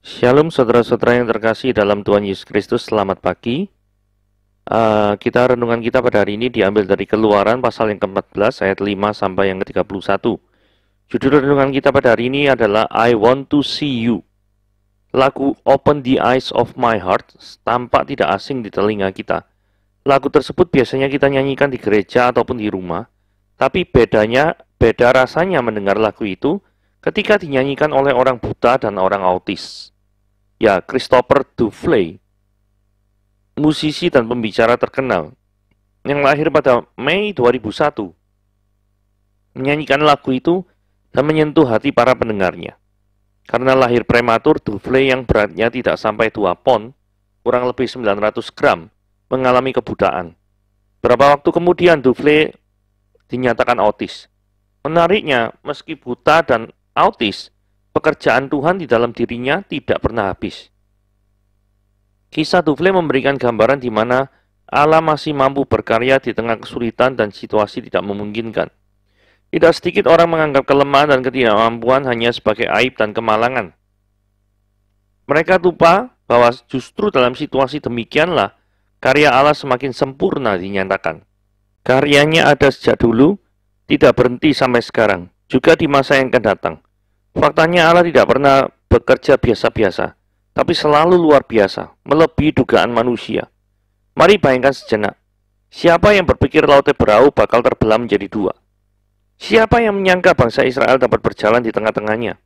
Shalom saudara-saudara yang terkasih dalam Tuhan Yesus Kristus, selamat pagi. Renungan kita pada hari ini diambil dari Keluaran pasal yang ke-14 ayat 5 sampai yang ke-31. Judul renungan kita pada hari ini adalah I Want to See You. Lagu Open the Eyes of My Heart tampak tidak asing di telinga kita. Lagu tersebut biasanya kita nyanyikan di gereja ataupun di rumah, tapi beda rasanya mendengar lagu itu ketika dinyanyikan oleh orang buta dan orang autis. Ya, Christopher Dufley, musisi dan pembicara terkenal, yang lahir pada Mei 2001, menyanyikan lagu itu dan menyentuh hati para pendengarnya. Karena lahir prematur, Dufley yang beratnya tidak sampai 2 pon, kurang lebih 900 gram, mengalami kebutaan. Beberapa waktu kemudian, Dufley dinyatakan autis. Menariknya, meski buta dan autis, pekerjaan Tuhan di dalam dirinya tidak pernah habis. Kisah Dufley memberikan gambaran di mana Allah masih mampu berkarya di tengah kesulitan dan situasi tidak memungkinkan. Tidak sedikit orang menganggap kelemahan dan ketidakmampuan hanya sebagai aib dan kemalangan. Mereka lupa bahwa justru dalam situasi demikianlah karya Allah semakin sempurna dinyatakan. Karyanya ada sejak dulu, tidak berhenti sampai sekarang, juga di masa yang akan datang. Faktanya Allah tidak pernah bekerja biasa-biasa, tapi selalu luar biasa, melebihi dugaan manusia. Mari bayangkan sejenak, siapa yang berpikir Laut Teberau bakal terbelah menjadi 2? Siapa yang menyangka bangsa Israel dapat berjalan di tengah-tengahnya?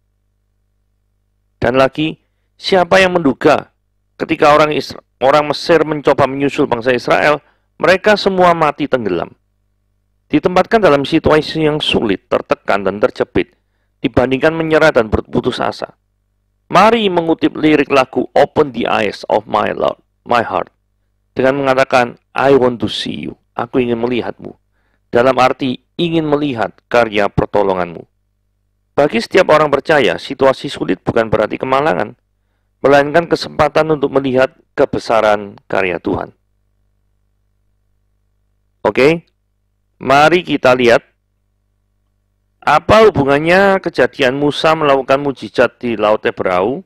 Dan lagi, siapa yang menduga ketika orang Mesir mencoba menyusul bangsa Israel, mereka semua mati tenggelam. Ditempatkan dalam situasi yang sulit, tertekan dan terjepit, dibandingkan menyerah dan berputus asa. Mari mengutip lirik lagu Open the Eyes of My Heart dengan mengatakan I want to see you. Aku ingin melihatmu. Dalam arti ingin melihat karya pertolonganmu. Bagi setiap orang percaya, situasi sulit bukan berarti kemalangan, melainkan kesempatan untuk melihat kebesaran karya Tuhan. Oke, mari kita lihat apa hubungannya kejadian Musa melakukan mujizat di Laut Teberau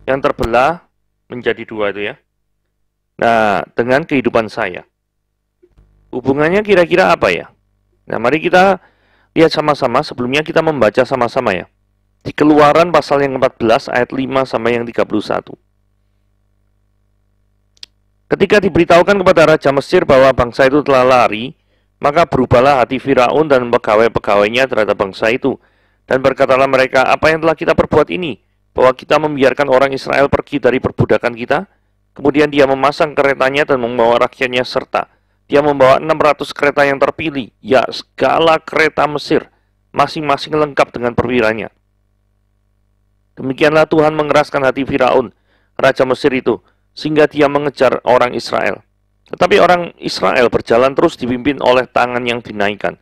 yang terbelah menjadi 2 itu ya. Nah, dengan kehidupan saya. Hubungannya kira-kira apa ya? Nah, mari kita lihat sama-sama. Sebelumnya kita membaca sama-sama ya. Di Keluaran pasal yang 14 ayat 5 sampai yang 31. Ketika diberitahukan kepada Raja Mesir bahwa bangsa itu telah lari, maka berubahlah hati Firaun dan pegawai-pegawainya terhadap bangsa itu. Dan berkatalah mereka, apa yang telah kita perbuat ini? Bahwa kita membiarkan orang Israel pergi dari perbudakan kita? Kemudian dia memasang keretanya dan membawa rakyatnya serta. Dia membawa 600 kereta yang terpilih, ya segala kereta Mesir, masing-masing lengkap dengan perwiranya. Demikianlah Tuhan mengeraskan hati Firaun, Raja Mesir itu, sehingga dia mengejar orang Israel. Tetapi orang Israel berjalan terus dipimpin oleh tangan yang dinaikkan.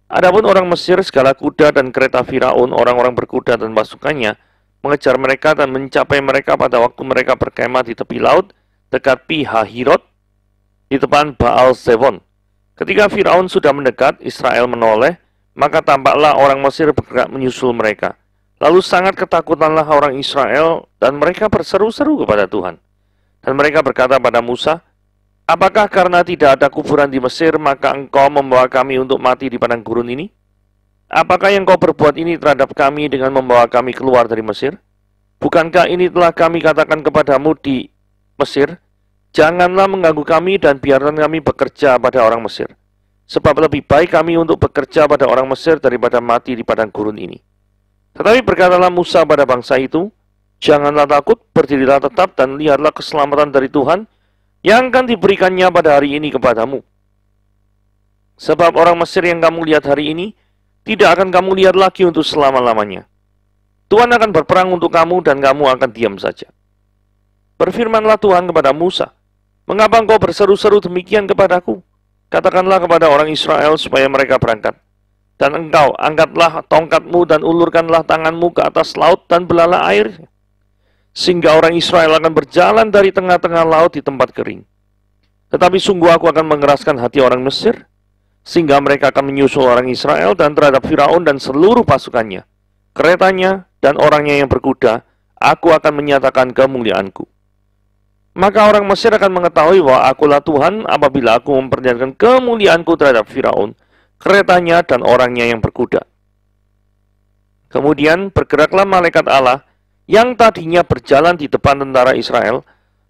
Adapun orang Mesir, segala kuda dan kereta Firaun, orang-orang berkuda dan pasukannya, mengejar mereka dan mencapai mereka pada waktu mereka berkemah di tepi laut, dekat Pi Hahirot, di depan Baal Zefon. Ketika Firaun sudah mendekat, Israel menoleh, maka tampaklah orang Mesir bergerak menyusul mereka. Lalu sangat ketakutanlah orang Israel, dan mereka berseru-seru kepada Tuhan. Dan mereka berkata pada Musa, apakah karena tidak ada kuburan di Mesir, maka engkau membawa kami untuk mati di padang gurun ini? Apakah yang kau berbuat ini terhadap kami dengan membawa kami keluar dari Mesir? Bukankah ini telah kami katakan kepadamu di Mesir? Janganlah mengganggu kami dan biarkan kami bekerja pada orang Mesir. Sebab lebih baik kami untuk bekerja pada orang Mesir daripada mati di padang gurun ini. Tetapi berkatalah Musa pada bangsa itu, janganlah takut, berdirilah tetap dan lihatlah keselamatan dari Tuhan yang akan diberikannya pada hari ini kepadamu. Sebab orang Mesir yang kamu lihat hari ini, tidak akan kamu lihat lagi untuk selama-lamanya. Tuhan akan berperang untuk kamu dan kamu akan diam saja. Berfirmanlah Tuhan kepada Musa, mengapa engkau berseru-seru demikian kepadaku? Katakanlah kepada orang Israel supaya mereka berangkat. Dan engkau angkatlah tongkatmu dan ulurkanlah tanganmu ke atas laut dan belalah air, sehingga orang Israel akan berjalan dari tengah-tengah laut di tempat kering. Tetapi sungguh aku akan mengeraskan hati orang Mesir, sehingga mereka akan menyusul orang Israel dan terhadap Firaun dan seluruh pasukannya, keretanya dan orangnya yang berkuda, aku akan menyatakan kemuliaanku. Maka orang Mesir akan mengetahui bahwa akulah Tuhan apabila aku memperlihatkan kemuliaanku terhadap Firaun, keretanya dan orangnya yang berkuda. Kemudian bergeraklah malaikat Allah yang tadinya berjalan di depan tentara Israel,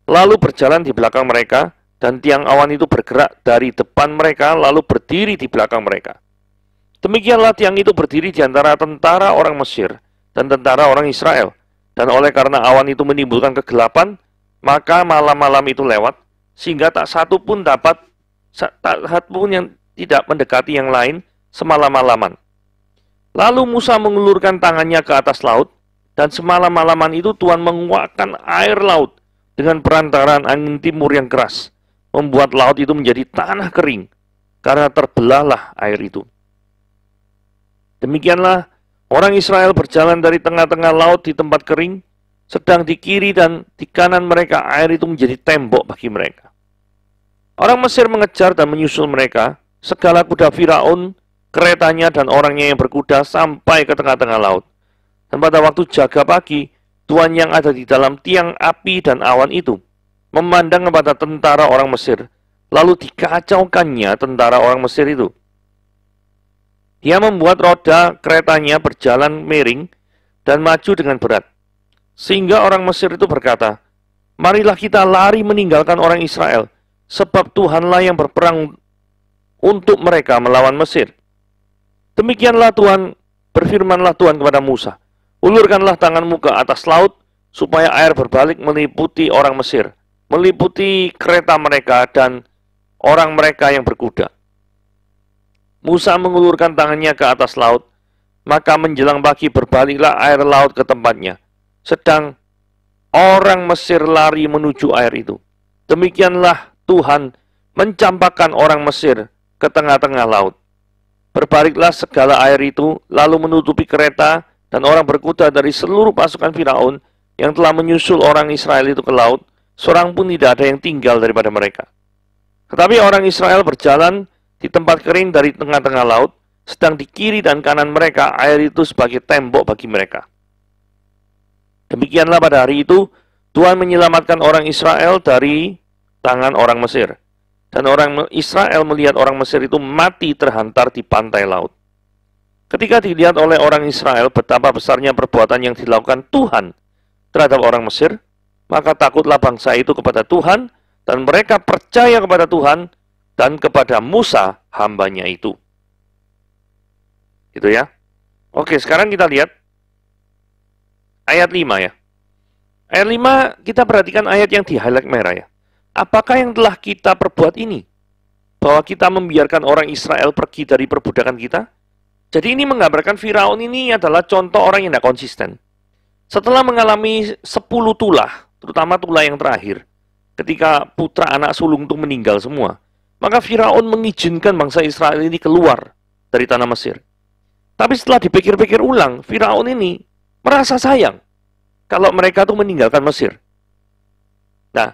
lalu berjalan di belakang mereka, dan tiang awan itu bergerak dari depan mereka, lalu berdiri di belakang mereka. Demikianlah tiang itu berdiri di antara tentara orang Mesir dan tentara orang Israel. Dan oleh karena awan itu menimbulkan kegelapan, maka malam-malam itu lewat, sehingga tak satu pun yang tidak mendekati yang lain semalam-malaman. Lalu Musa mengulurkan tangannya ke atas laut, dan semalam-malaman itu Tuhan menguakkan air laut dengan perantaraan angin timur yang keras, membuat laut itu menjadi tanah kering, karena terbelahlah air itu. Demikianlah orang Israel berjalan dari tengah-tengah laut di tempat kering, sedang di kiri dan di kanan mereka air itu menjadi tembok bagi mereka. Orang Mesir mengejar dan menyusul mereka, segala kuda Firaun, keretanya dan orangnya yang berkuda sampai ke tengah-tengah laut. Dan pada waktu jaga pagi, Tuhan yang ada di dalam tiang api dan awan itu memandang kepada tentara orang Mesir, lalu dikacaukannya tentara orang Mesir itu. Dia membuat roda keretanya berjalan miring dan maju dengan berat. Sehingga orang Mesir itu berkata, marilah kita lari meninggalkan orang Israel, sebab Tuhanlah yang berperang untuk mereka melawan Mesir. Demikianlah berfirmanlah Tuhan kepada Musa, ulurkanlah tanganmu ke atas laut, supaya air berbalik meliputi orang Mesir, meliputi kereta mereka dan orang mereka yang berkuda. Musa mengulurkan tangannya ke atas laut, maka menjelang pagi berbaliklah air laut ke tempatnya. Sedang orang Mesir lari menuju air itu. Demikianlah Tuhan mencampakkan orang Mesir ke tengah-tengah laut. Berbaliklah segala air itu, lalu menutupi kereta dan orang berkuda dari seluruh pasukan Firaun yang telah menyusul orang Israel itu ke laut. Seorang pun tidak ada yang tinggal daripada mereka. Tetapi orang Israel berjalan di tempat kering dari tengah-tengah laut, sedang di kiri dan kanan mereka air itu sebagai tembok bagi mereka. Demikianlah pada hari itu, Tuhan menyelamatkan orang Israel dari tangan orang Mesir. Dan orang Israel melihat orang Mesir itu mati terhantar di pantai laut. Ketika dilihat oleh orang Israel betapa besarnya perbuatan yang dilakukan Tuhan terhadap orang Mesir, maka takutlah bangsa itu kepada Tuhan, dan mereka percaya kepada Tuhan dan kepada Musa hambanya itu. Gitu ya. Oke, sekarang kita lihat ayat 5 ya. Ayat 5 kita perhatikan ayat yang di highlight merah ya. Apakah yang telah kita perbuat ini? Bahwa kita membiarkan orang Israel pergi dari perbudakan kita? Jadi ini menggambarkan Firaun ini adalah contoh orang yang tidak konsisten. Setelah mengalami 10 tulah, terutama tulah yang terakhir, ketika putra anak sulung itu meninggal semua, maka Firaun mengizinkan bangsa Israel ini keluar dari tanah Mesir. Tapi setelah dipikir-pikir ulang, Firaun ini merasa sayang kalau mereka tuh meninggalkan Mesir. Nah,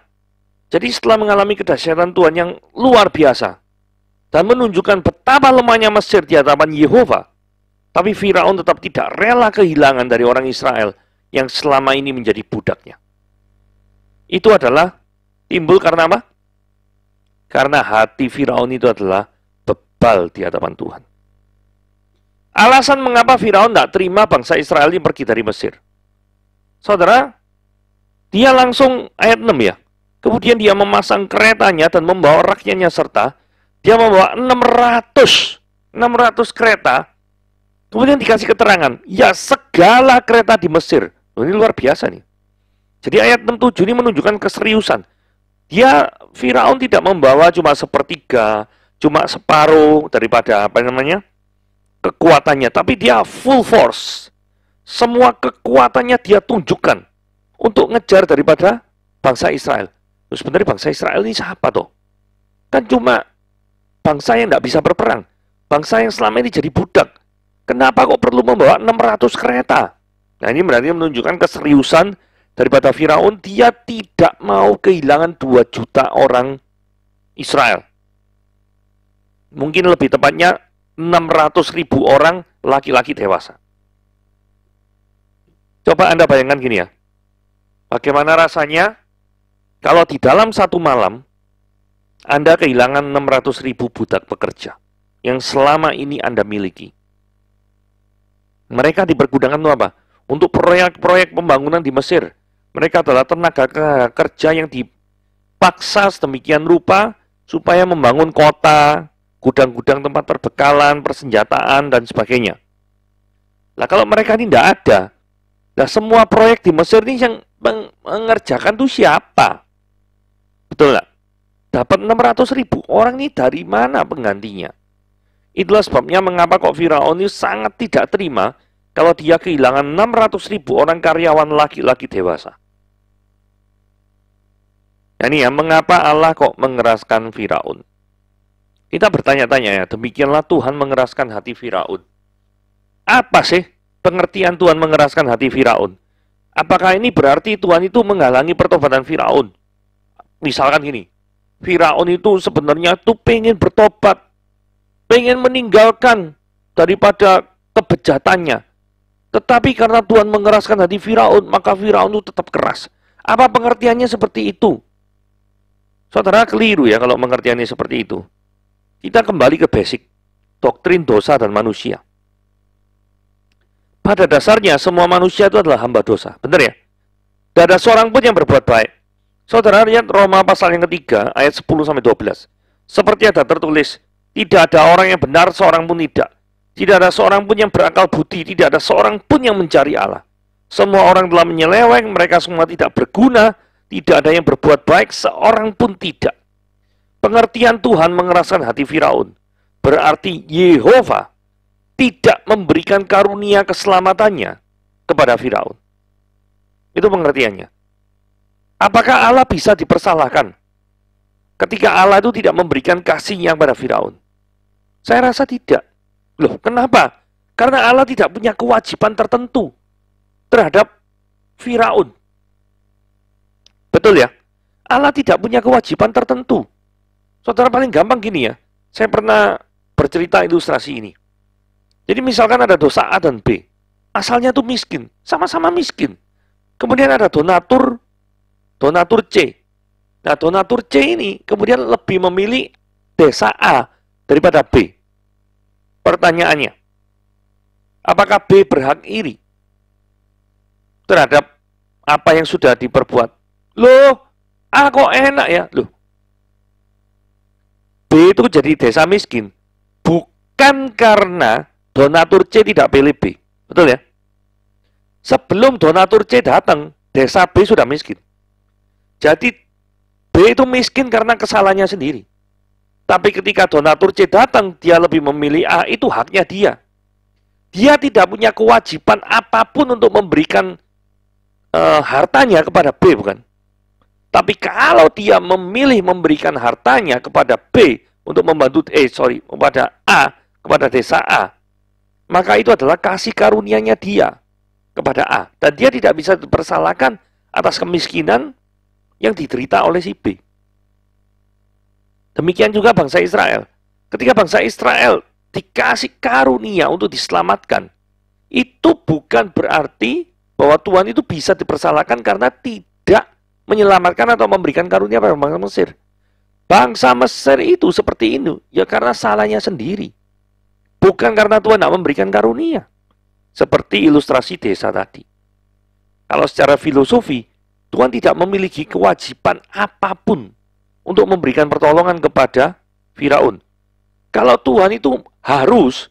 jadi setelah mengalami kedahsyatan Tuhan yang luar biasa dan menunjukkan betapa lemahnya Mesir di hadapan Yehova, tapi Firaun tetap tidak rela kehilangan dari orang Israel yang selama ini menjadi budaknya. Itu adalah timbul karena apa? Karena hati Firaun itu adalah bebal di hadapan Tuhan. Alasan mengapa Firaun tidak terima bangsa Israel ini pergi dari Mesir. Saudara, dia langsung ayat 6 ya. Kemudian dia memasang keretanya dan membawa rakyatnya serta dia membawa 600 kereta. Kemudian dikasih keterangan, ya segala kereta di Mesir. Ini luar biasa nih. Jadi ayat 67 ini menunjukkan keseriusan. Firaun tidak membawa cuma sepertiga, cuma separuh daripada kekuatannya, tapi dia full force. Semua kekuatannya dia tunjukkan untuk ngejar daripada bangsa Israel. Terus sebenarnya bangsa Israel ini siapa toh? Kan cuma bangsa yang tidak bisa berperang. Bangsa yang selama ini jadi budak. Kenapa kok perlu membawa 600 kereta? Nah, ini berarti menunjukkan keseriusan daripada Firaun. Dia tidak mau kehilangan 2 juta orang Israel. Mungkin lebih tepatnya 600.000 orang laki-laki dewasa. Coba Anda bayangkan gini ya. Bagaimana rasanya kalau di dalam satu malam Anda kehilangan 600.000 budak pekerja yang selama ini Anda miliki? Mereka dipergunakan untuk apa? Untuk proyek-proyek pembangunan di Mesir. Mereka adalah tenaga kerja yang dipaksa sedemikian rupa supaya membangun kota, gudang-gudang tempat perbekalan, persenjataan, dan sebagainya. Nah, kalau mereka ini tidak ada, nah semua proyek di Mesir ini yang mengerjakan itu siapa? Betul nggak? Dapat 600.000 orang ini dari mana penggantinya? Itulah sebabnya mengapa kok Firaun ini sangat tidak terima kalau dia kehilangan 600.000 orang karyawan laki-laki dewasa. Nah ini ya, mengapa Allah kok mengeraskan Firaun? Kita bertanya-tanya ya, demikianlah Tuhan mengeraskan hati Firaun. Apa sih pengertian Tuhan mengeraskan hati Firaun? Apakah ini berarti Tuhan itu menghalangi pertobatan Firaun? Misalkan gini, Firaun itu sebenarnya tuh pengen bertobat, pengen meninggalkan daripada kebejatannya. Tetapi karena Tuhan mengeraskan hati Firaun, maka Firaun itu tetap keras. Apa pengertiannya seperti itu? Saudara keliru ya kalau pengertiannya seperti itu. Kita kembali ke basic, doktrin dosa dan manusia. Pada dasarnya semua manusia itu adalah hamba dosa, benar ya? Tidak ada seorang pun yang berbuat baik. Saudara lihat Roma pasal yang ketiga, ayat 10-12. Seperti ada tertulis, tidak ada orang yang benar, seorang pun tidak. Tidak ada seorang pun yang berakal budi, tidak ada seorang pun yang mencari Allah. Semua orang telah menyeleweng, mereka semua tidak berguna, tidak ada yang berbuat baik, seorang pun tidak. Pengertian Tuhan mengeraskan hati Firaun, berarti Yehova tidak memberikan karunia keselamatannya kepada Firaun. Itu pengertiannya. Apakah Allah bisa dipersalahkan ketika Allah itu tidak memberikan kasihnya kepada Firaun? Saya rasa tidak. Loh, kenapa? Karena Allah tidak punya kewajiban tertentu terhadap Firaun. Betul ya? Allah tidak punya kewajiban tertentu. Saudara, paling gampang gini ya. Saya pernah bercerita ilustrasi ini. Jadi misalkan ada dosa A dan B. Asalnya tuh miskin, sama-sama miskin. Kemudian ada donatur C. Nah, donatur C ini kemudian lebih memilih desa A daripada B. Pertanyaannya, apakah B berhak iri terhadap apa yang sudah diperbuat? Loh, A kok enak ya? Loh, B itu jadi desa miskin bukan karena donatur C tidak pilih B. Betul ya? Sebelum donatur C datang, desa B sudah miskin. Jadi B itu miskin karena kesalahannya sendiri. Tapi ketika donatur C datang, dia lebih memilih A, itu haknya dia. Dia tidak punya kewajiban apapun untuk memberikan hartanya kepada B, bukan? Tapi kalau dia memilih memberikan hartanya kepada B untuk membantu kepada A, kepada desa A, maka itu adalah kasih karunia-Nya dia kepada A. Dan dia tidak bisa dipersalahkan atas kemiskinan yang diderita oleh si B. Demikian juga bangsa Israel. Ketika bangsa Israel dikasih karunia untuk diselamatkan, itu bukan berarti bahwa Tuhan itu bisa dipersalahkan karena tidak menyelamatkan atau memberikan karunia pada bangsa Mesir. Bangsa Mesir itu seperti ini, ya karena salahnya sendiri. Bukan karena Tuhan tidak memberikan karunia. Seperti ilustrasi desa tadi. Kalau secara filosofi, Tuhan tidak memiliki kewajiban apapun untuk memberikan pertolongan kepada Firaun. Kalau Tuhan itu harus,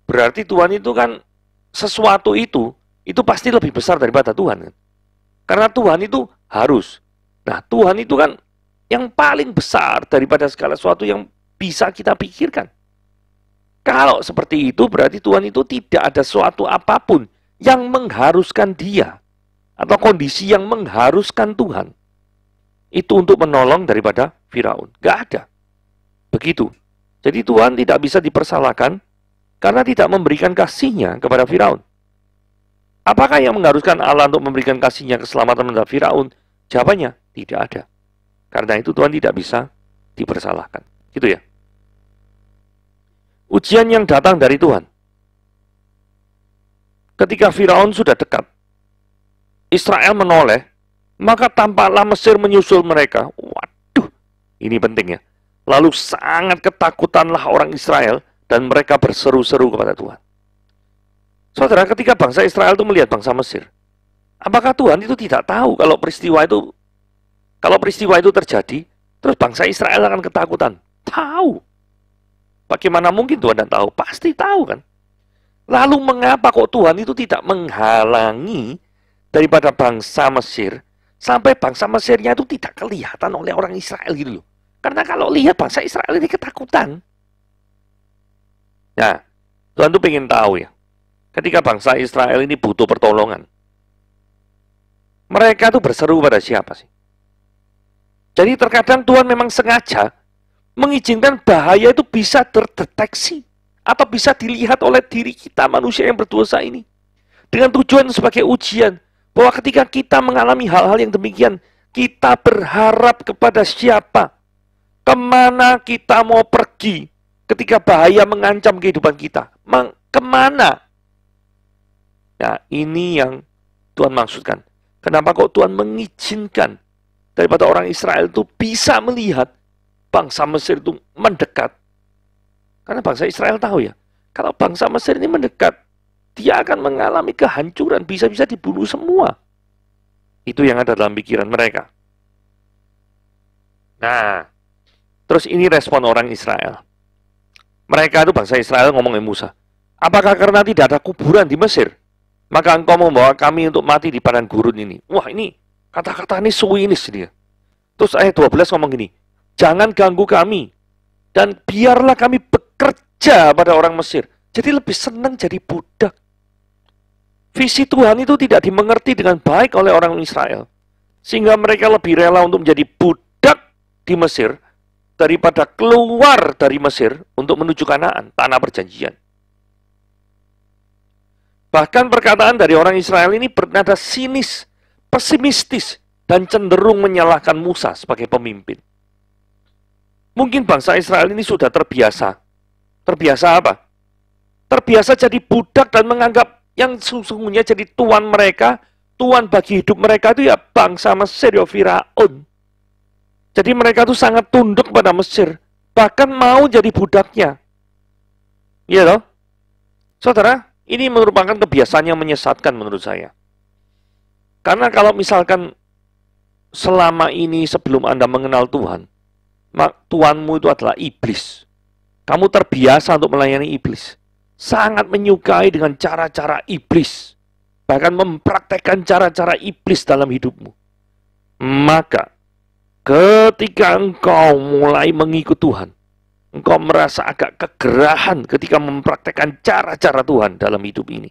berarti Tuhan itu kan sesuatu itu pasti lebih besar daripada Tuhan. Karena Tuhan itu harus. Nah, Tuhan itu kan yang paling besar daripada segala sesuatu yang bisa kita pikirkan. Kalau seperti itu, berarti Tuhan itu tidak ada sesuatu apapun yang mengharuskan dia, atau kondisi yang mengharuskan Tuhan itu untuk menolong daripada Firaun. Gak ada. Begitu. Jadi Tuhan tidak bisa dipersalahkan karena tidak memberikan kasihnya kepada Firaun. Apakah yang mengharuskan Allah untuk memberikan kasihnya keselamatan kepada Firaun? Jawabannya, tidak ada. Karena itu Tuhan tidak bisa dipersalahkan. Gitu ya. Ujian yang datang dari Tuhan. Ketika Firaun sudah dekat, Israel menoleh, Maka tampaklah Mesir menyusul mereka. Waduh, ini penting ya. Lalu sangat ketakutanlah orang Israel dan mereka berseru-seru kepada Tuhan. Saudara, ketika bangsa Israel itu melihat bangsa Mesir, apakah Tuhan itu tidak tahu kalau peristiwa itu terjadi, terus bangsa Israel akan ketakutan? Tahu. Bagaimana mungkin Tuhan tidak tahu? Pasti tahu kan? Lalu mengapa kok Tuhan itu tidak menghalangi daripada bangsa Mesir sampai bangsa Mesirnya itu tidak kelihatan oleh orang Israel gitu loh? Karena kalau lihat bangsa Israel ini ketakutan. Nah, Tuhan tuh pengen tahu ya. Ketika bangsa Israel ini butuh pertolongan, mereka tuh berseru pada siapa sih? Jadi terkadang Tuhan memang sengaja mengizinkan bahaya itu bisa terdeteksi atau bisa dilihat oleh diri kita manusia yang berdosa ini. Dengan tujuan sebagai ujian bahwa ketika kita mengalami hal-hal yang demikian, kita berharap kepada siapa? Kemana kita mau pergi ketika bahaya mengancam kehidupan kita? Kemana? Nah, ini yang Tuhan maksudkan. Kenapa kok Tuhan mengizinkan daripada orang Israel itu bisa melihat bangsa Mesir itu mendekat? Karena bangsa Israel tahu ya, kalau bangsa Mesir ini mendekat, dia akan mengalami kehancuran, bisa-bisa dibunuh semua. Itu yang ada dalam pikiran mereka. Nah, terus ini respon orang Israel. Mereka itu bangsa Israel ngomongin Musa, apakah karena tidak ada kuburan di Mesir, maka engkau membawa kami untuk mati di padang gurun ini? Wah, ini kata-kata ini suwinis dia. Terus ayat 12 ngomong gini, jangan ganggu kami, dan biarlah kami bekerja pada orang Mesir. Jadi lebih senang jadi budak. Visi Tuhan itu tidak dimengerti dengan baik oleh orang Israel. Sehingga mereka lebih rela untuk menjadi budak di Mesir daripada keluar dari Mesir untuk menuju Kanaan, tanah perjanjian. Bahkan perkataan dari orang Israel ini bernada sinis, pesimistis, dan cenderung menyalahkan Musa sebagai pemimpin. Mungkin bangsa Israel ini sudah terbiasa. Terbiasa apa? Terbiasa jadi budak dan menganggap yang sesungguhnya jadi tuan mereka, tuan bagi hidup mereka itu ya bangsa Mesir, ya Firaun. Jadi mereka itu sangat tunduk pada Mesir, bahkan mau jadi budaknya. Iya loh? Saudara, ini merupakan kebiasaan yang menyesatkan menurut saya. Karena kalau misalkan selama ini sebelum Anda mengenal Tuhan, Tuhanmu itu adalah iblis. Kamu terbiasa untuk melayani iblis. Sangat menyukai dengan cara-cara iblis. Bahkan mempraktekkan cara-cara iblis dalam hidupmu. Maka, ketika engkau mulai mengikut Tuhan, engkau merasa agak kegerahan ketika mempraktekkan cara-cara Tuhan dalam hidup ini.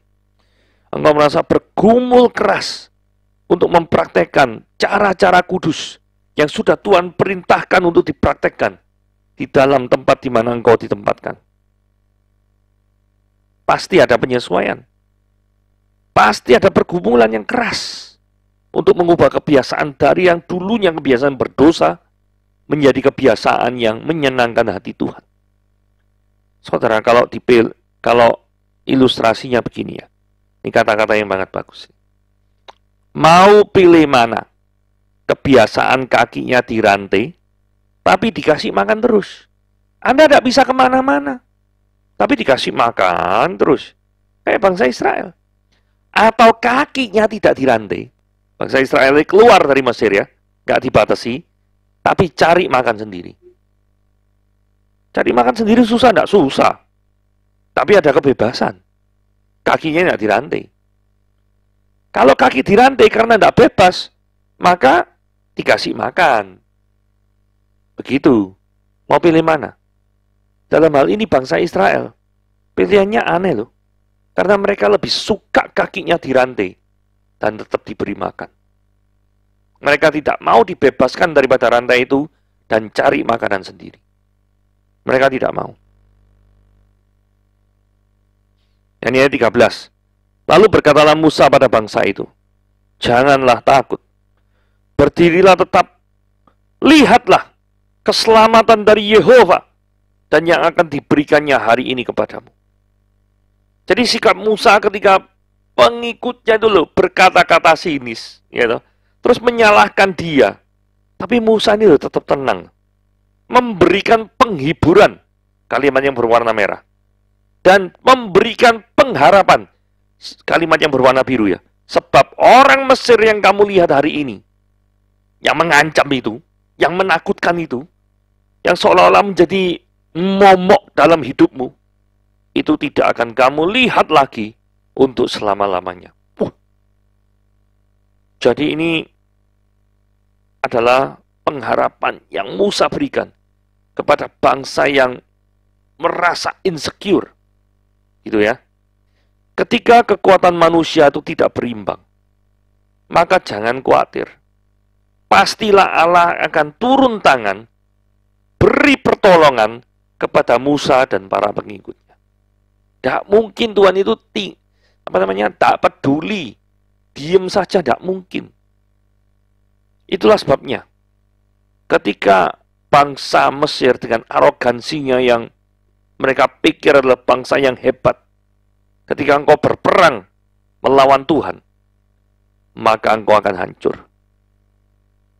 Engkau merasa bergumul keras untuk mempraktekkan cara-cara kudus yang sudah Tuhan perintahkan untuk dipraktekkan di dalam tempat di mana engkau ditempatkan. Pasti ada penyesuaian. Pasti ada pergumulan yang keras untuk mengubah kebiasaan dari yang dulunya kebiasaan berdosa menjadi kebiasaan yang menyenangkan hati Tuhan. Saudara, kalau ilustrasinya begini ya. Ini kata-kata yang sangat bagus. Mau pilih mana? Kebiasaan kakinya dirantai, tapi dikasih makan terus. Anda tidak bisa kemana-mana, tapi dikasih makan terus. Kayak bangsa Israel. Atau kakinya tidak dirantai. Bangsa Israel keluar dari Mesir ya, nggak dibatasi, tapi cari makan sendiri. Cari makan sendiri susah, enggak susah. Tapi ada kebebasan. Kakinya enggak dirantai. Kalau kaki dirantai karena enggak bebas, maka dikasih makan. Begitu. Mau pilih mana? Dalam hal ini bangsa Israel, pilihannya aneh loh. Karena mereka lebih suka kakinya dirantai dan tetap diberi makan. Mereka tidak mau dibebaskan daripada rantai itu dan cari makanan sendiri. Mereka tidak mau. Yang ayat 13. Lalu berkatalah Musa pada bangsa itu, janganlah takut. Berdirilah tetap. Lihatlah keselamatan dari Yehova dan yang akan diberikannya hari ini kepadamu. Jadi sikap Musa ketika pengikutnya itu loh berkata-kata sinis, gitu. terus menyalahkan dia. Tapi Musa ini tetap tenang, memberikan penghiburan, kalimat yang berwarna merah, dan memberikan pengharapan, kalimat yang berwarna biru ya. Sebab orang Mesir yang kamu lihat hari ini, yang mengancam itu, yang menakutkan itu, yang seolah-olah menjadi momok dalam hidupmu, itu tidak akan kamu lihat lagi untuk selama-lamanya. Jadi ini adalah pengharapan yang Musa berikan kepada bangsa yang merasa insecure. Gitu ya. Ketika kekuatan manusia itu tidak berimbang, maka jangan khawatir. Pastilah Allah akan turun tangan, beri pertolongan kepada Musa dan para pengikutnya. Tidak mungkin Tuhan itu tak peduli, diam saja, tidak mungkin. Itulah sebabnya ketika bangsa Mesir dengan arogansinya yang mereka pikir adalah bangsa yang hebat, ketika engkau berperang melawan Tuhan, maka engkau akan hancur.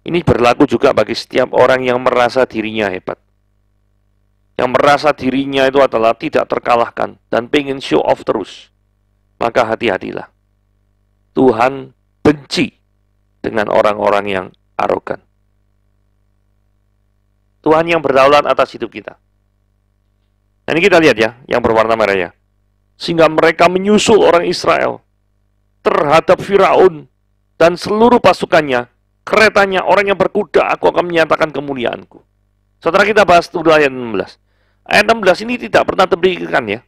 Ini berlaku juga bagi setiap orang yang merasa dirinya hebat, yang merasa dirinya itu adalah tidak terkalahkan dan pengen show off terus. Maka hati-hatilah. Tuhan benci dengan orang-orang yang arogan. Tuhan yang berdaulat atas hidup kita. Nah, ini kita lihat ya, yang berwarna merah ya. Sehingga mereka menyusul orang Israel terhadap Firaun dan seluruh pasukannya, keretanya, orang yang berkuda, aku akan menyatakan kemuliaanku. Setelah kita bahas dulu ayat 16. Ayat 16 ini tidak pernah diberikan ya,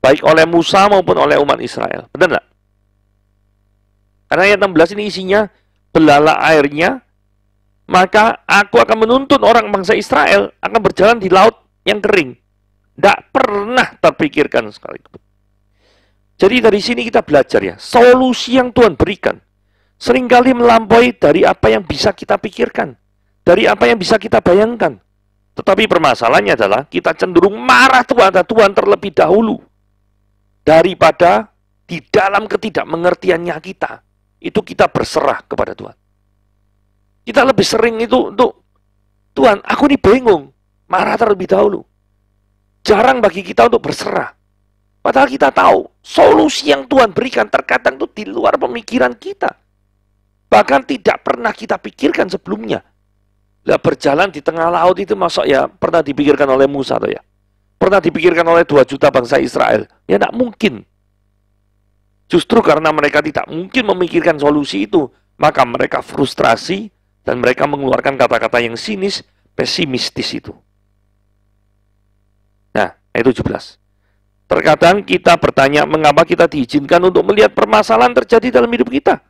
baik oleh Musa maupun oleh umat Israel. Benar nggak? Karena ayat 16 ini isinya belala airnya, maka aku akan menuntun orang bangsa Israel akan berjalan di laut yang kering. Tidak pernah terpikirkan sekali. Jadi dari sini kita belajar ya, solusi yang Tuhan berikan seringkali melampaui dari apa yang bisa kita pikirkan, dari apa yang bisa kita bayangkan. Tetapi permasalahannya adalah kita cenderung marah kepada Tuhan terlebih dahulu daripada di dalam ketidakmengertiannya kita. Itu kita berserah kepada Tuhan. Kita lebih sering itu untuk Tuhan, aku ini bingung, marah terlebih dahulu. Jarang bagi kita untuk berserah. Padahal kita tahu solusi yang Tuhan berikan terkadang itu di luar pemikiran kita. Bahkan tidak pernah kita pikirkan sebelumnya. Lah berjalan di tengah laut itu masuk ya pernah dipikirkan oleh Musa atau ya? Pernah dipikirkan oleh 2 juta bangsa Israel? Ya tidak mungkin. Justru karena mereka tidak mungkin memikirkan solusi itu, maka mereka frustrasi dan mereka mengeluarkan kata-kata yang sinis, pesimistis itu. Nah, ayat 17. Terkadang kita bertanya mengapa kita diizinkan untuk melihat permasalahan terjadi dalam hidup kita.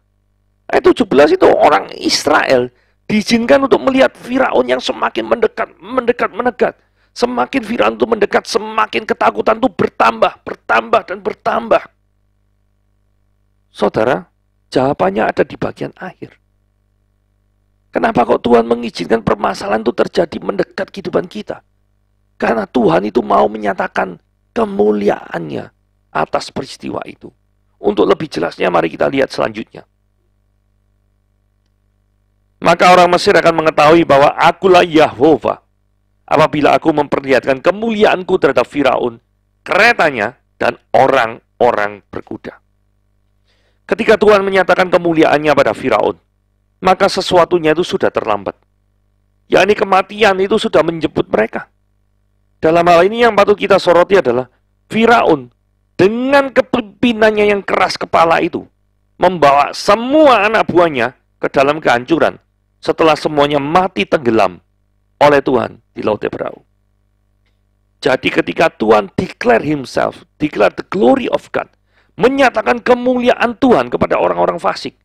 Ayat 17 itu orang Israel diizinkan untuk melihat Firaun yang semakin mendekat. Semakin Firaun itu mendekat, semakin ketakutan itu bertambah, dan bertambah. Saudara, jawabannya ada di bagian akhir. Kenapa kok Tuhan mengizinkan permasalahan itu terjadi mendekat kehidupan kita? Karena Tuhan itu mau menyatakan kemuliaannya atas peristiwa itu. Untuk lebih jelasnya, mari kita lihat selanjutnya. Maka orang Mesir akan mengetahui bahwa akulah Yahova apabila aku memperlihatkan kemuliaanku terhadap Firaun, keretanya, dan orang-orang berkuda. Ketika Tuhan menyatakan kemuliaannya pada Firaun, maka sesuatunya itu sudah terlambat. Yakni kematian itu sudah menjemput mereka. Dalam hal ini yang patut kita soroti adalah Firaun dengan kepemimpinannya yang keras kepala itu membawa semua anak buahnya ke dalam kehancuran setelah semuanya mati tenggelam oleh Tuhan di Laut Teberau. Jadi ketika Tuhan declare the glory of God, menyatakan kemuliaan Tuhan kepada orang-orang fasik,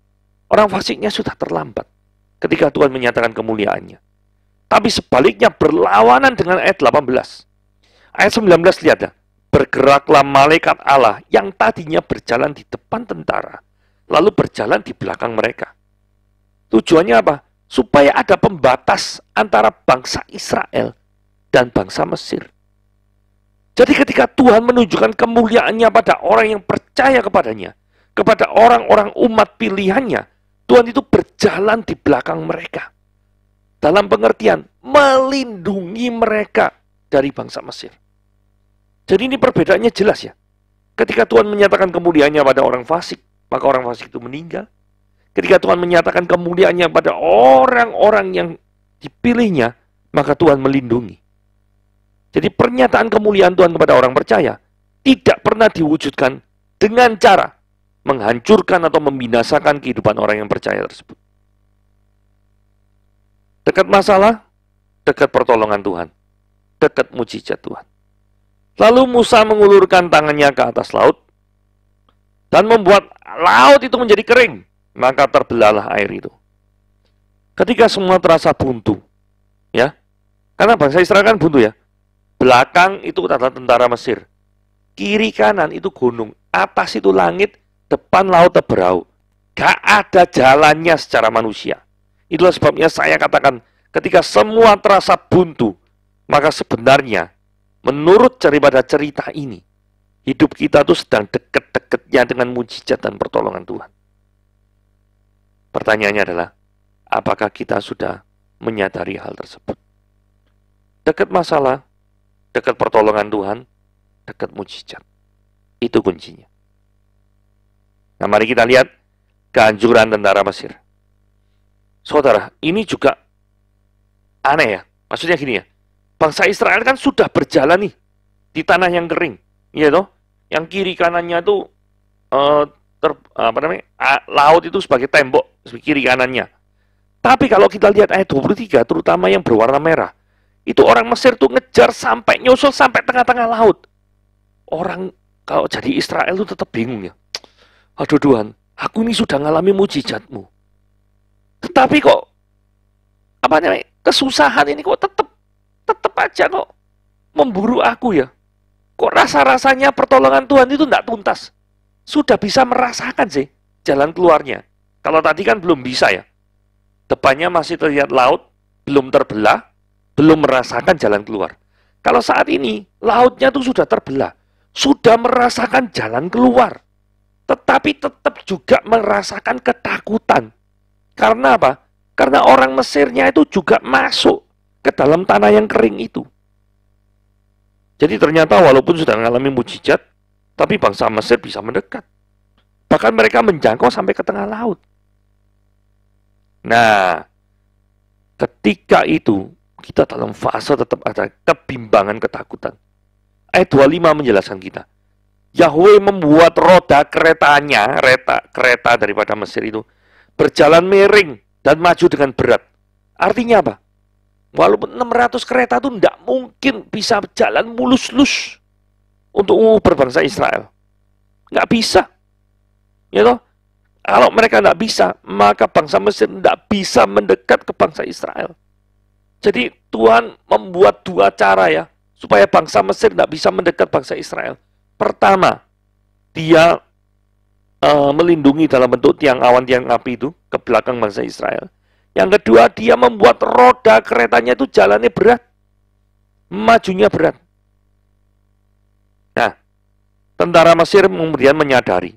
orang fasiknya sudah terlambat ketika Tuhan menyatakan kemuliaannya. Tapi sebaliknya berlawanan dengan ayat 18. Ayat 19 lihatlah. Bergeraklah malaikat Allah yang tadinya berjalan di depan tentara, lalu berjalan di belakang mereka. Tujuannya apa? Supaya ada pembatas antara bangsa Israel dan bangsa Mesir. Jadi ketika Tuhan menunjukkan kemuliaannya pada orang yang percaya kepadanya, kepada orang-orang umat pilihannya, Tuhan itu berjalan di belakang mereka. Dalam pengertian, melindungi mereka dari bangsa Mesir. Jadi ini perbedaannya jelas ya. Ketika Tuhan menyatakan kemuliaannya pada orang fasik, maka orang fasik itu meninggal. Ketika Tuhan menyatakan kemuliaannya pada orang-orang yang dipilihnya, maka Tuhan melindungi. Jadi pernyataan kemuliaan Tuhan kepada orang percaya tidak pernah diwujudkan dengan cara menghancurkan atau membinasakan kehidupan orang yang percaya tersebut. Dekat masalah, dekat pertolongan Tuhan, dekat mujizat Tuhan. Lalu Musa mengulurkan tangannya ke atas laut dan membuat laut itu menjadi kering, maka terbelahlah air itu. Ketika semua terasa buntu, ya, karena bangsa Israel kan buntu ya. Belakang itu adalah tentara Mesir, kiri kanan itu gunung, atas itu langit, depan laut terberau. Gak ada jalannya secara manusia. Itulah sebabnya saya katakan, ketika semua terasa buntu, maka sebenarnya menurut daripada cerita ini, hidup kita tuh sedang dekat-dekatnya dengan mujizat dan pertolongan Tuhan. Pertanyaannya adalah, apakah kita sudah menyadari hal tersebut? Dekat masalah, dekat pertolongan Tuhan, dekat mujizat. Itu kuncinya. Nah, mari kita lihat kehancuran tentara Mesir. Saudara, ini juga aneh ya. Maksudnya gini ya. Bangsa Israel kan sudah berjalan nih di tanah yang kering, ya toh? Yang kiri kanannya itu laut itu sebagai tembok, sebagai kiri kanannya. Tapi kalau kita lihat ayat 23, terutama yang berwarna merah, itu orang Mesir tuh ngejar sampai nyusul sampai tengah-tengah laut. Orang kalau jadi Israel itu tetap bingung ya. Aduh Tuhan, aku ini sudah ngalami mujizatmu. Tetapi kok kesusahan ini kok tetap aja kok memburu aku ya. Kok rasa-rasanya pertolongan Tuhan itu tidak tuntas. Sudah bisa merasakan sih jalan keluarnya. Kalau tadi kan belum bisa ya. Depannya masih terlihat laut, belum terbelah, belum merasakan jalan keluar. Kalau saat ini, lautnya tuh sudah terbelah, sudah merasakan jalan keluar. Tetapi tetap juga merasakan ketakutan. Karena apa? Karena orang Mesirnya itu juga masuk ke dalam tanah yang kering itu. Jadi ternyata walaupun sudah mengalami mujizat, tapi bangsa Mesir bisa mendekat. Bahkan mereka menjangkau sampai ke tengah laut. Nah, ketika itu, kita dalam fase tetap ada kebimbangan, ketakutan. Ayat 25 menjelaskan kita. Yahweh membuat roda keretanya, kereta daripada Mesir itu, berjalan miring dan maju dengan berat. Artinya apa? Walaupun 600 kereta itu tidak mungkin bisa jalan mulus-lus untuk berbangsa Israel. Nggak bisa. Ya toh? Kalau mereka nggak bisa, maka bangsa Mesir nggak bisa mendekat ke bangsa Israel. Jadi Tuhan membuat dua cara ya, supaya bangsa Mesir nggak bisa mendekat bangsa Israel. Pertama, dia melindungi dalam bentuk tiang awan, tiang api itu ke belakang bangsa Israel. Yang kedua, dia membuat roda keretanya itu jalannya berat, majunya berat. Nah, tentara Mesir kemudian menyadari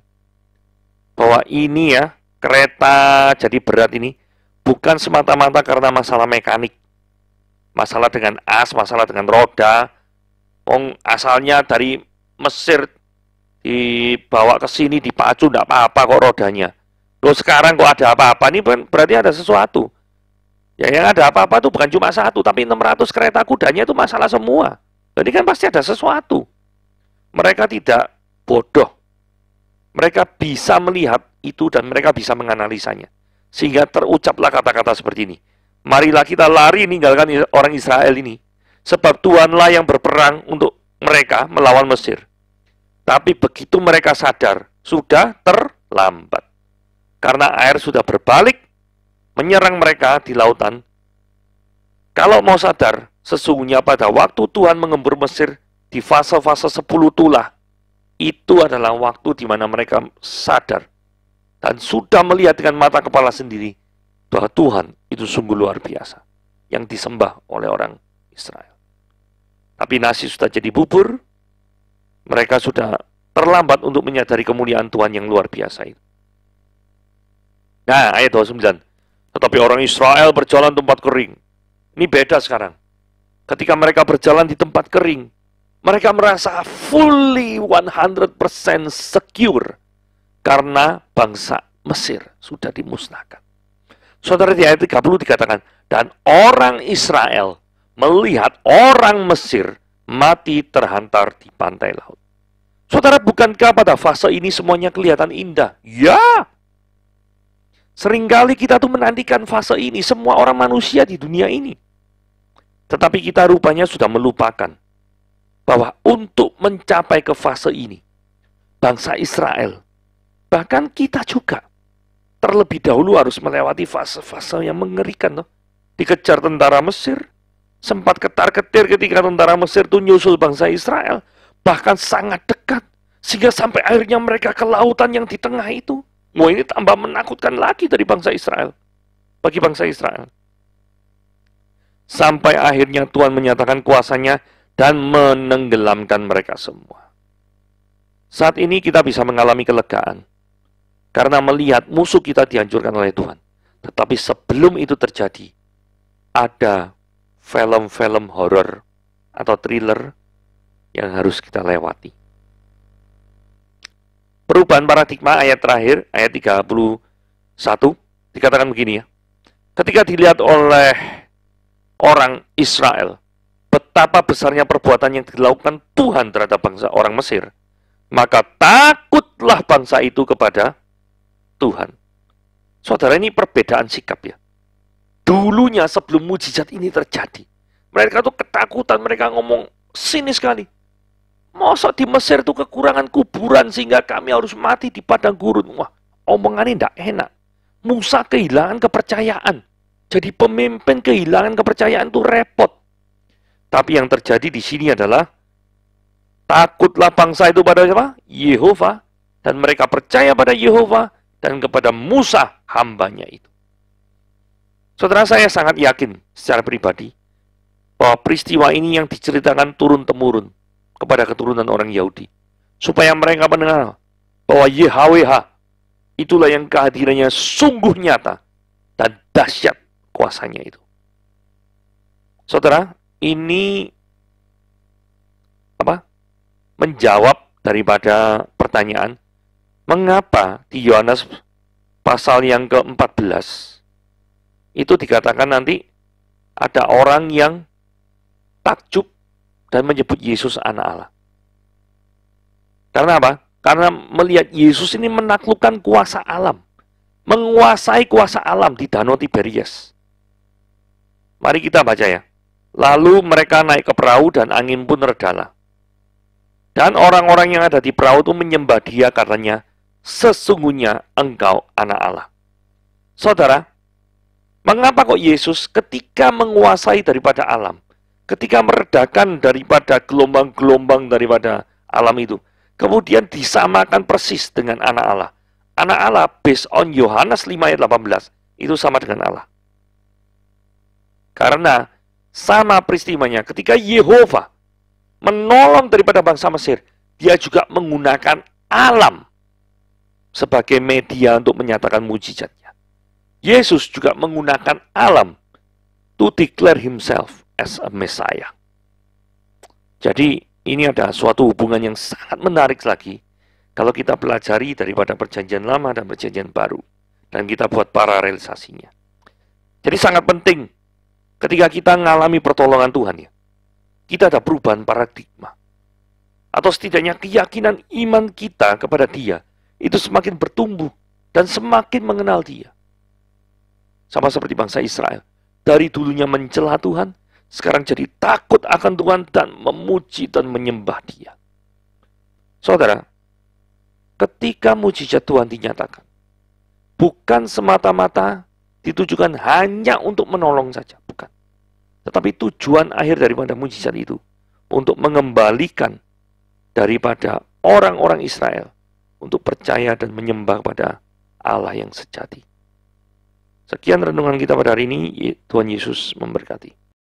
bahwa ini ya, kereta jadi berat ini bukan semata-mata karena masalah mekanik, masalah dengan as, masalah dengan roda. Asalnya dari Mesir dibawa ke sini, dipacu, tidak apa-apa kok rodanya. Loh sekarang kok ada apa-apa, ini berarti ada sesuatu. Ya yang ada apa-apa itu bukan cuma satu, tapi 600 kereta kudanya itu masalah semua. Jadi kan pasti ada sesuatu. Mereka tidak bodoh. Mereka bisa melihat itu dan mereka bisa menganalisanya. Sehingga terucaplah kata-kata seperti ini. Marilah kita lari meninggalkan orang Israel ini. Sebab Tuhanlah yang berperang untuk mereka melawan Mesir. Tapi begitu mereka sadar, sudah terlambat. Karena air sudah berbalik, menyerang mereka di lautan. Kalau mau sadar, sesungguhnya pada waktu Tuhan mengembur Mesir di fase-fase 10 tulah, itu adalah waktu di mana mereka sadar dan sudah melihat dengan mata kepala sendiri bahwa Tuhan itu sungguh luar biasa yang disembah oleh orang Israel. Tapi nasi sudah jadi bubur, mereka sudah terlambat untuk menyadari kemuliaan Tuhan yang luar biasa itu. Nah, ayat 29. Tetapi orang Israel berjalan tempat kering. Ini beda sekarang. Ketika mereka berjalan di tempat kering, mereka merasa fully 100% secure karena bangsa Mesir sudah dimusnahkan. Saudara, di ayat 30 dikatakan, dan orang Israel melihat orang Mesir mati terhantar di pantai laut. Saudara, bukankah pada fase ini semuanya kelihatan indah? Ya. Seringkali kita tuh menantikan fase ini, semua orang manusia di dunia ini. Tetapi kita rupanya sudah melupakan bahwa untuk mencapai ke fase ini, bangsa Israel, bahkan kita juga, terlebih dahulu harus melewati fase-fase yang mengerikan. Dikejar tentara Mesir, sempat ketar-ketir ketika tentara Mesir itu nyusul bangsa Israel, bahkan sangat dekat, sehingga sampai akhirnya mereka ke lautan yang di tengah itu. Wah, ini tambah menakutkan lagi dari bangsa Israel, bagi bangsa Israel. Sampai akhirnya Tuhan menyatakan kuasanya dan menenggelamkan mereka semua. Saat ini kita bisa mengalami kelegaan, karena melihat musuh kita dihancurkan oleh Tuhan. Tetapi sebelum itu terjadi, ada film-film horor atau thriller yang harus kita lewati. Perubahan paradigma ayat terakhir, ayat 31, dikatakan begini ya. Ketika dilihat oleh orang Israel, betapa besarnya perbuatan yang dilakukan Tuhan terhadap bangsa orang Mesir, maka takutlah bangsa itu kepada Tuhan. Saudara, ini perbedaan sikap ya. Dulunya sebelum mujizat ini terjadi, mereka tuh ketakutan, mereka ngomong sinis sekali. Masa di Mesir itu kekurangan kuburan sehingga kami harus mati di padang gurun. Wah, omongannya tidak enak. Musa kehilangan kepercayaan. Jadi pemimpin kehilangan kepercayaan itu repot. Tapi yang terjadi di sini adalah takutlah bangsa itu pada siapa? Yehova. Dan mereka percaya pada Yehova dan kepada Musa hambanya itu. Saudara, saya sangat yakin secara pribadi bahwa peristiwa ini yang diceritakan turun-temurun kepada keturunan orang Yahudi, supaya mereka mengenal bahwa YHWH itulah yang kehadirannya sungguh nyata dan dahsyat kuasanya itu. Saudara, ini menjawab daripada pertanyaan mengapa di Yohanes pasal yang ke-14 itu dikatakan nanti ada orang yang takjub dan menyebut Yesus anak Allah. Karena apa? Karena melihat Yesus ini menaklukkan kuasa alam, menguasai kuasa alam di Danau Tiberias. Mari kita baca ya. Lalu mereka naik ke perahu dan angin pun redalah. Dan orang-orang yang ada di perahu itu menyembah dia katanya, sesungguhnya engkau anak Allah. Saudara, mengapa kok Yesus ketika menguasai daripada alam, ketika meredakan daripada gelombang-gelombang daripada alam itu, kemudian disamakan persis dengan anak Allah. Anak Allah based on Yohanes 5 ayat 18 itu sama dengan Allah. Karena sama peristiwanya ketika Yehova menolong daripada bangsa Mesir, dia juga menggunakan alam sebagai media untuk menyatakan mujizatnya. Yesus juga menggunakan alam to declare himself as a Messiah. Jadi ini ada suatu hubungan yang sangat menarik lagi kalau kita pelajari daripada perjanjian lama dan perjanjian baru dan kita buat paralelisasinya. Jadi sangat penting ketika kita mengalami pertolongan Tuhan ya, kita ada perubahan paradigma atau setidaknya keyakinan iman kita kepada Dia itu semakin bertumbuh dan semakin mengenal Dia. Sama seperti bangsa Israel, dari dulunya mencela Tuhan, sekarang jadi takut akan Tuhan dan memuji dan menyembah Dia. Saudara, ketika mujizat Tuhan dinyatakan, bukan semata-mata ditujukan hanya untuk menolong saja, bukan. Tetapi tujuan akhir daripada mujizat itu untuk mengembalikan daripada orang-orang Israel untuk percaya dan menyembah pada Allah yang sejati. Sekian renungan kita pada hari ini. Tuhan Yesus memberkati.